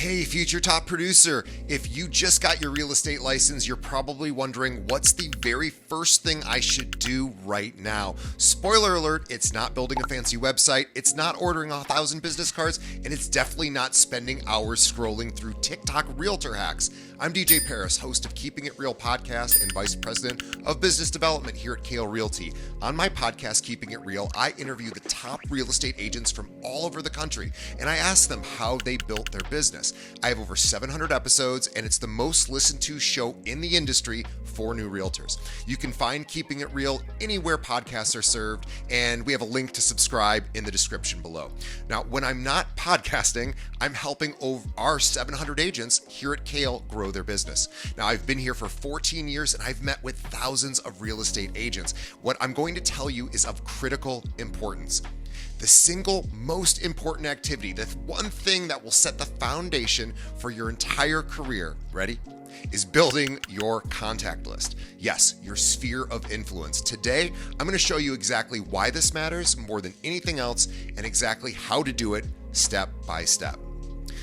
Hey, future top producer, if you just got your real estate license, you're probably wondering what's the very first thing I should do right now. Spoiler alert, it's not building a fancy website, it's not ordering 1,000 business cards, and it's definitely not spending hours scrolling through TikTok realtor hacks. I'm DJ Paris, host of Keeping It Real podcast and vice president of business development here at Kale Realty. On my podcast, Keeping It Real, I interview the top real estate agents from all over the country, and I ask them how they built their business. I have over 700 episodes, and it's the most listened to show in the industry for new realtors. You can find Keeping It Real anywhere podcasts are served, and we have a link to subscribe in the description below. Now, when I'm not podcasting, I'm helping over our 700 agents here at Kale grow their business. Now, I've been here for 14 years, and I've met with thousands of real estate agents. What I'm going to tell you is of critical importance. The single most important activity, the one thing that will set the foundation for your entire career, ready, is building your contact list. Yes, your sphere of influence. Today, I'm going to show you exactly why this matters more than anything else and exactly how to do it step by step.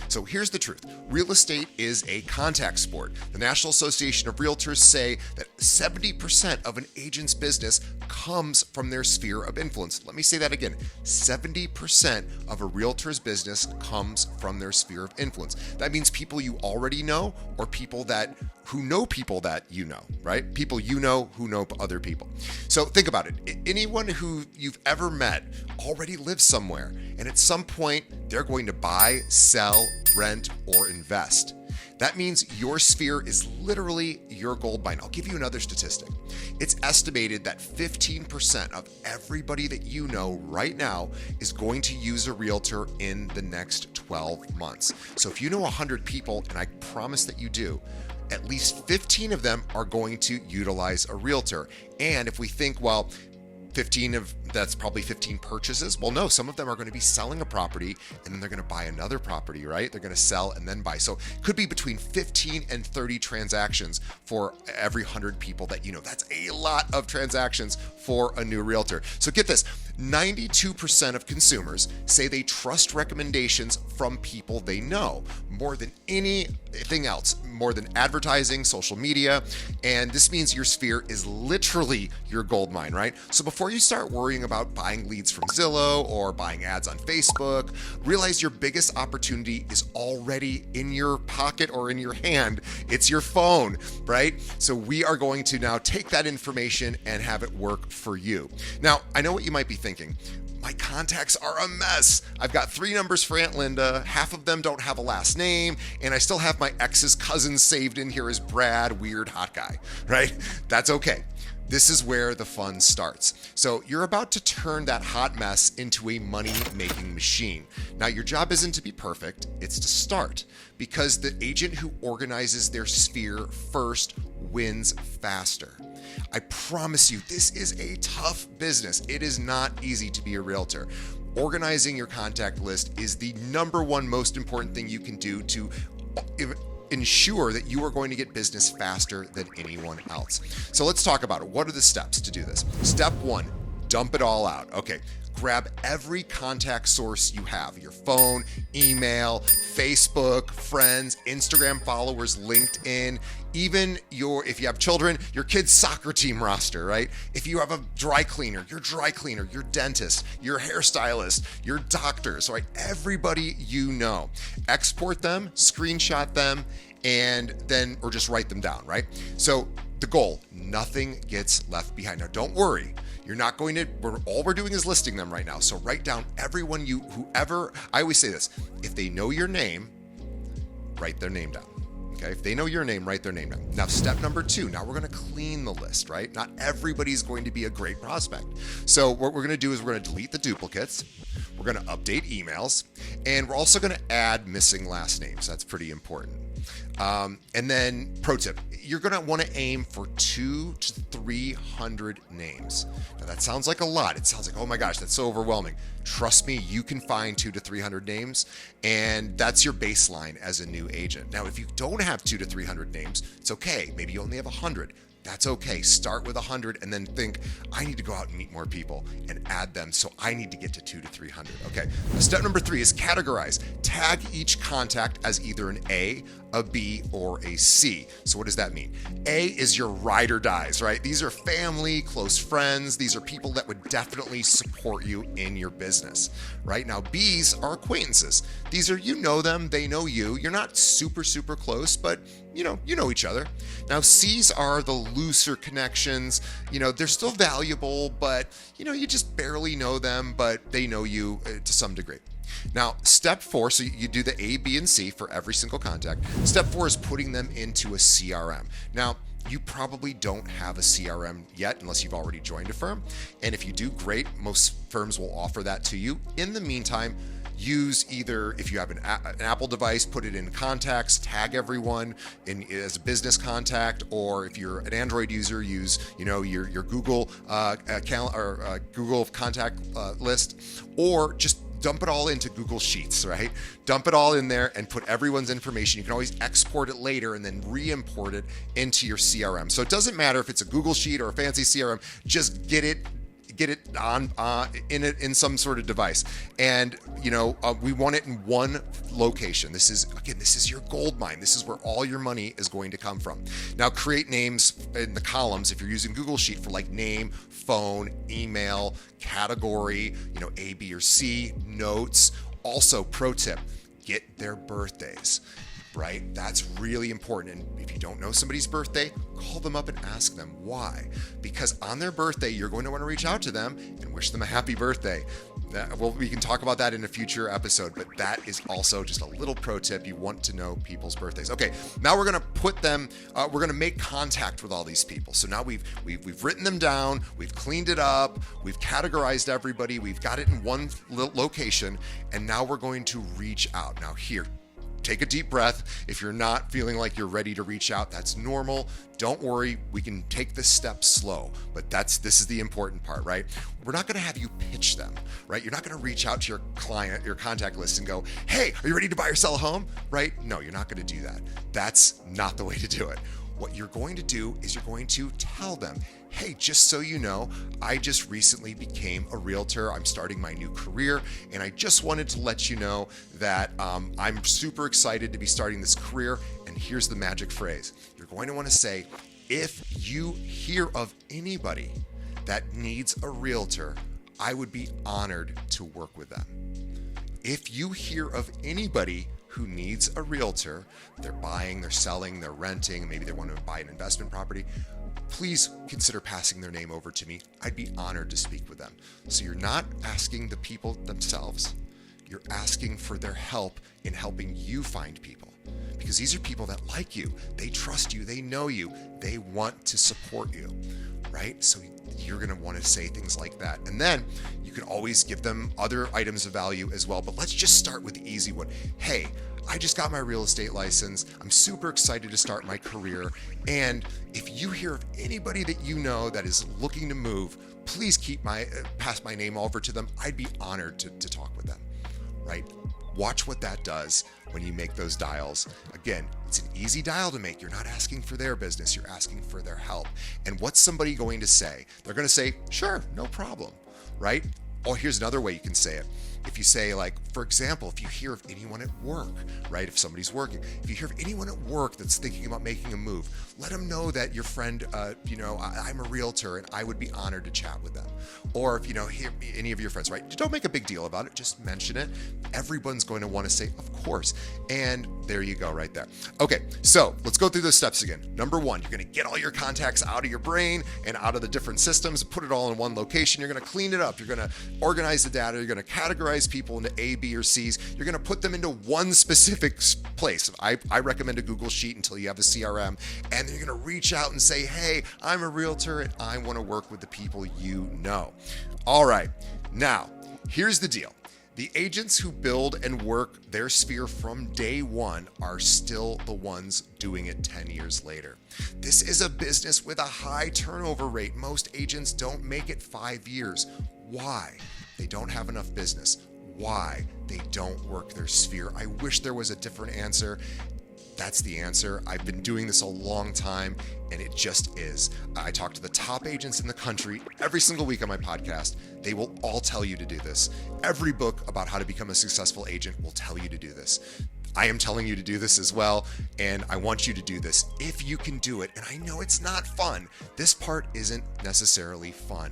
So here's the truth. Real estate is a contact sport. The National Association of Realtors say that 70% of an agent's business comes from their sphere of influence. Let me say that again. 70% of a realtor's business comes from their sphere of influence. That means people you already know or people who know people that you know, right? People you know who know other people. So think about it. Anyone who you've ever met already lives somewhere, and at some point they're going to buy, sell, rent, or invest. That means your sphere is literally your gold mine. I'll give you another statistic. It's estimated that 15% of everybody that you know right now is going to use a realtor in the next 12 months. So if you know 100 people, and I promise that you do, at least 15 of them are going to utilize a realtor. And if we think, well, that's probably 15 purchases. Well, no, some of them are going to be selling a property and then they're going to buy another property, right? They're going to sell and then buy. So it could be between 15 and 30 transactions for every 100 people that you know. That's a lot of transactions for a new realtor. So get this, 92% of consumers say they trust recommendations from people they know more than anything else, more than advertising, social media. And this means your sphere is literally your gold mine, right? So before you start worrying about buying leads from Zillow or buying ads on Facebook, realize your biggest opportunity is already in your pocket or in your hand. It's your phone, right? So we are going to now take that information and have it work for you. Now, I know what you might be thinking. My contacts are a mess. I've got 3 numbers for Aunt Linda, half of them don't have a last name, and I still have my ex's cousin saved in here as Brad, weird hot guy, right? That's okay. This is where the fun starts. So you're about to turn that hot mess into a money-making machine. Now, your job isn't to be perfect, it's to start, because the agent who organizes their sphere first wins faster. I promise you, this is a tough business. It is not easy to be a realtor. Organizing your contact list is the number one most important thing you can do to ensure that you are going to get business faster than anyone else. So let's talk about it. What are the steps to do this? Step 1, dump it all out. Okay. Grab every contact source you have, your phone, email, Facebook, friends, Instagram followers, LinkedIn, even if you have children, your kid's soccer team roster, right? If you have a dry cleaner, your dentist, your hairstylist, your doctors, right? Everybody you know. Export them, screenshot them, and then, or just write them down, right? So the goal, nothing gets left behind. Now, don't worry. You're not going to, all we're doing is listing them right now. So write down everyone whoever, I always say this, if they know your name, write their name down. Okay, if they know your name, write their name down. Now, step number 2, now we're going to clean the list, right? Not everybody's going to be a great prospect. So what we're going to do is we're going to delete the duplicates. We're going to update emails, and we're also going to add missing last names. That's pretty important. And then pro tip, you're going to want to aim for 200 to 300 names. Now that sounds like a lot. It sounds like, oh my gosh, that's so overwhelming. Trust me, you can find 200 to 300 names, and that's your baseline as a new agent. Now, if you don't have 200 to 300 names, it's okay. Maybe you only have 100. That's okay. Start with 100 and then think, I need to go out and meet more people and add them. So I need to get to 200 to 300. Okay. Now, step number 3 is categorize. Tag each contact as either an A, a B, or a C. So what does that mean? A is your ride or dies, right? These are family, close friends. These are people that would definitely support you in your business, right? Now, B's are acquaintances. These are, you know them, they know you. You're not super, super close, but you know each other. Now, C's are the looser connections. They're still valuable, but you just barely know them, but they know you to some degree. Now, step 4, so you do the A, B, and C for every single contact. Step 4 is putting them into a CRM. Now, you probably don't have a CRM yet unless you've already joined a firm. And if you do, great. Most firms will offer that to you. In the meantime, use either, if you have an Apple device, put it in contacts, tag everyone as a business contact, or if you're an Android user, use your Google Google contact list, or just dump it all into Google Sheets, right? Dump it all in there and put everyone's information. You can always export it later and then re-import it into your CRM. So it doesn't matter if it's a Google Sheet or a fancy CRM, just get it on in some sort of device, and we want it in one location. This is your gold mine. This is where all your money is going to come from. Now, create names in the columns if you're using Google Sheet for like name, phone, email, category, A, B, or C, notes. Also, pro tip: get their birthdays. Right? That's really important. And if you don't know somebody's birthday, call them up and ask them why. Because on their birthday, you're going to want to reach out to them and wish them a happy birthday. Well, we can talk about that in a future episode, but that is also just a little pro tip. You want to know people's birthdays. Okay, now we're going to put them, we're going to make contact with all these people. So now we've written them down, we've cleaned it up, we've categorized everybody, we've got it in one location, and now we're going to reach out. Now here, take a deep breath. If you're not feeling like you're ready to reach out, that's normal. Don't worry, we can take this step slow, but this is the important part, right? We're not going to have you pitch them, right? You're not going to reach out to your client, your contact list, and go, hey, are you ready to buy or sell a home, right? No, you're not going to do that. That's not the way to do it. What you're going to do is you're going to tell them, hey, just so you know, I just recently became a realtor. I'm starting my new career, and I just wanted to let you know that I'm super excited to be starting this career. And here's the magic phrase. You're going to want to say, if you hear of anybody that needs a realtor, I would be honored to work with them. If you hear of anybody who needs a realtor, they're buying, they're selling, they're renting, maybe they want to buy an investment property, please consider passing their name over to me. I'd be honored to speak with them. So you're not asking the people themselves, you're asking for their help in helping you find people. Because these are people that like you, they trust you, they know you, they want to support you, right? So you're going to want to say things like that. And then you can always give them other items of value as well. But let's just start with the easy one. Hey, I just got my real estate license. I'm super excited to start my career. And if you hear of anybody that you know that is looking to move, please pass my name over to them. I'd be honored to talk with them, right? Watch what that does when you make those dials. Again, it's an easy dial to make. You're not asking for their business, you're asking for their help. And what's somebody going to say? They're going to say, sure, no problem, right? Or here's another way you can say it. If you say, like, for example, if you hear of anyone at work, right? If somebody's working, if you hear of anyone at work that's thinking about making a move, let them know that your friend, I'm a realtor and I would be honored to chat with them. Or if, hear any of your friends, right? Don't make a big deal about it. Just mention it. Everyone's going to want to say, of course. And there you go right there. Okay, so let's go through those steps again. Number 1, you're going to get all your contacts out of your brain and out of the different systems, put it all in one location. You're going to clean it up. You're going to organize the data. You're going to categorize people into A, B, or C's. You're going to put them into one specific place. I recommend a Google Sheet until you have a CRM. And then you're going to reach out and say, hey, I'm a realtor and I want to work with the people you know. All right. Now, here's the deal. The agents who build and work their sphere from day one are still the ones doing it 10 years later. This is a business with a high turnover rate. Most agents don't make it 5 years. Why? They don't have enough business. Why? They don't work their sphere. I wish there was a different answer. That's the answer. I've been doing this a long time, and it just is. I talk to the top agents in the country every single week on my podcast. They will all tell you to do this. Every book about how to become a successful agent will tell you to do this. I am telling you to do this as well, and I want you to do this if you can do it. And I know it's not fun. This part isn't necessarily fun,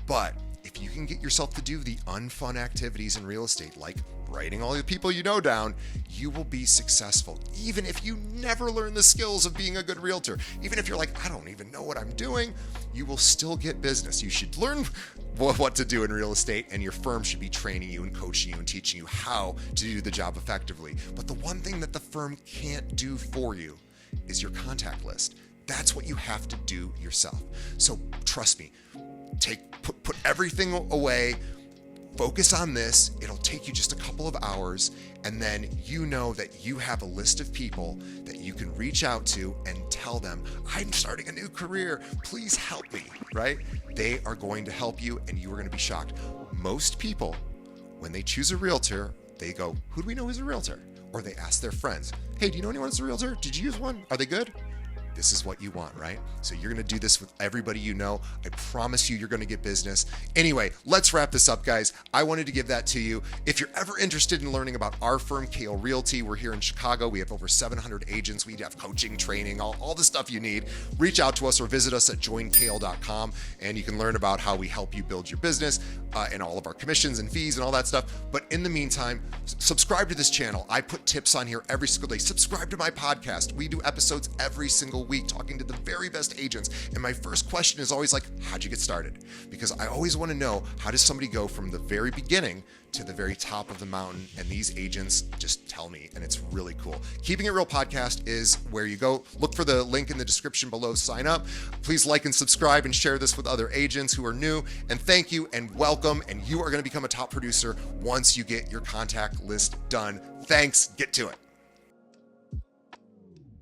but if you can get yourself to do the unfun activities in real estate, like writing all the people you know down, you will be successful. Even if you never learn the skills of being a good realtor, even if you're like, I don't even know what I'm doing, you will still get business. You should learn what to do in real estate, and your firm should be training you and coaching you and teaching you how to do the job effectively. But the one thing that the firm can't do for you is your contact list. That's what you have to do yourself. So trust me, put everything away, focus on this. It'll take you just a couple of hours, and then you know that you have a list of people that you can reach out to and tell them, I'm starting a new career, please help me, right? They are going to help you, and you are going to be shocked. Most people, when they choose a realtor, they go, who do we know is a realtor? Or they ask their friends, hey, do you know anyone who's a realtor? Did you use one? Are they good? This is what you want, right? So you're going to do this with everybody you know. I promise you're going to get business. Anyway, let's wrap this up, guys. I wanted to give that to you. If you're ever interested in learning about our firm, Kale Realty, we're here in Chicago. We have over 700 agents. We have coaching, training, all the stuff you need. Reach out to us or visit us at joinkale.com, and you can learn about how we help you build your business and all of our commissions and fees and all that stuff. But in the meantime, subscribe to this channel. I put tips on here every single day. Subscribe to my podcast. We do episodes every single week talking to the very best agents. And my first question is always like, how'd you get started? Because I always want to know, how does somebody go from the very beginning to the very top of the mountain? And these agents just tell me, and it's really cool. Keeping It Real podcast is where you go. Look for the link in the description below. Sign up. Please like and subscribe and share this with other agents who are new. And thank you and welcome. And you are going to become a top producer once you get your contact list done. Thanks. Get to it.